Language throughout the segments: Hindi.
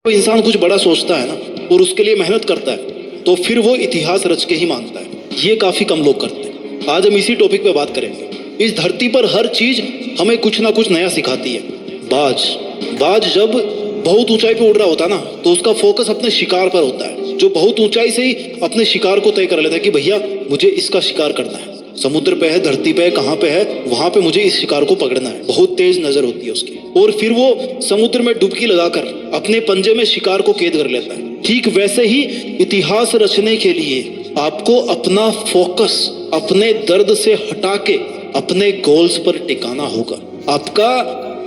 तो इंसान कुछ बड़ा सोचता है ना और उसके लिए मेहनत करता है तो फिर वो इतिहास रच के ही मानता है। ये काफ़ी कम लोग करते हैं। आज हम इसी टॉपिक पे बात करेंगे। इस धरती पर हर चीज़ हमें कुछ ना कुछ नया सिखाती है। बाज जब बहुत ऊंचाई पे उड़ रहा होता है ना तो उसका फोकस अपने शिकार पर होता है। जो बहुत ऊंचाई से ही अपने शिकार को तय कर लेता है कि भैया मुझे इसका शिकार करना है। समुद्र पे है, धरती पे है, कहाँ पे है, वहां पे मुझे इस शिकार को पकड़ना है। बहुत तेज नजर होती है उसकी और फिर वो समुद्र में डुबकी लगाकर अपने पंजे में शिकार को कैद कर लेता है। ठीक वैसे ही इतिहास रचने के लिए आपको अपना फोकस अपने दर्द से हटा के अपने गोल्स पर टिकाना होगा। आपका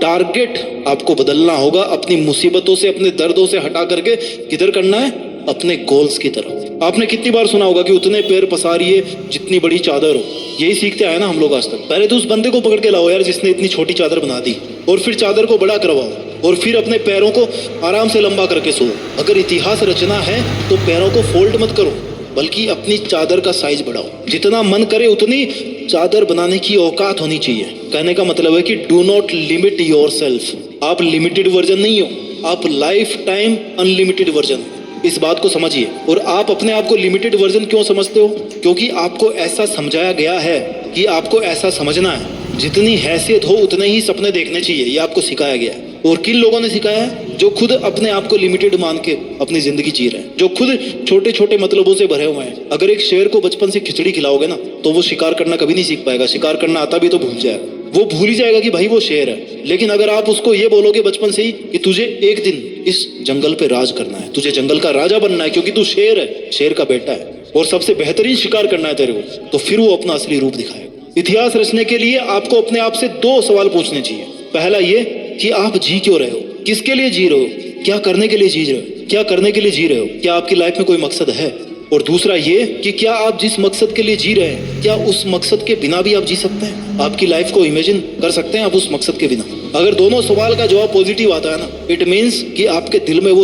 टारगेट आपको बदलना होगा। अपनी मुसीबतों से, अपने दर्दों से हटा करके किधर करना है? अपने गोल्स की तरफ। आपने कितनी बार सुना होगा कि उतने पैर पसारिए जितनी बड़ी चादर हो। यही सीखते आए ना हम लोग आज तक। पहले तो उस बंदे को पकड़ के लाओ यार जिसने इतनी छोटी चादर बना दी, और फिर चादर को बड़ा करवाओ और फिर अपने पैरों को आराम से लंबा करके सो। अगर इतिहास रचना है तो पैरों को फोल्ड मत करो बल्कि अपनी चादर का साइज बढ़ाओ। जितना मन करे उतनी चादर बनाने की औकात होनी चाहिए। कहने का मतलब है कि डू नॉट लिमिट योरसेल्फ। आप लिमिटेड वर्जन नहीं हो, आप लाइफ टाइम अनलिमिटेड वर्जन हो। इस बात को समझिए। और आप अपने आप को लिमिटेड वर्जन क्यों समझते हो? क्योंकि आपको ऐसा समझाया गया है कि आपको ऐसा समझना है। जितनी हैसियत हो उतने ही सपने देखने चाहिए, ये आपको सिखाया गया है। और किन लोगों ने सिखाया है? जो खुद अपने आप को लिमिटेड मान के अपनी जिंदगी जी रहे हैं, जो खुद छोटे छोटे मतलबों से भरे हुए हैं। अगर एक शेर को बचपन से खिचड़ी खिलाओगे ना तो वो शिकार करना कभी नहीं सीख पाएगा। शिकार करना आता भी तो भूल जाएगा। वो भूल ही जाएगा कि भाई वो शेर है। लेकिन अगर आप उसको ये बोलोगे बचपन से ही कि तुझे एक दिन इस जंगल पे राज करना है, तुझे जंगल का राजा बनना है क्योंकि तू शेर है, शेर का बेटा है और सबसे बेहतरीन शिकार करना है तेरे को, तो फिर वो अपना असली रूप दिखाएगा। इतिहास रचने के लिए आपको अपने आप से 2 सवाल पूछने चाहिए। पहला ये कि आप जी क्यों रहे हो, किसके लिए जी रहे हो, क्या करने के लिए जी रहे हो, क्या करने के लिए जी रहे हो, क्या आपकी लाइफ में कोई मकसद है। और दूसरा ये कि क्या आप जिस मकसद के लिए जी रहे हैं क्या उस मकसद के बिना भी आप जी सकते हैं। आपकी लाइफ को इमेजिन कर सकते हैं आप उस मकसद के बिना। अगर दोनों सवाल का जवाब पॉजिटिव आता है ना, इट मीन्स कि आपके दिल में वो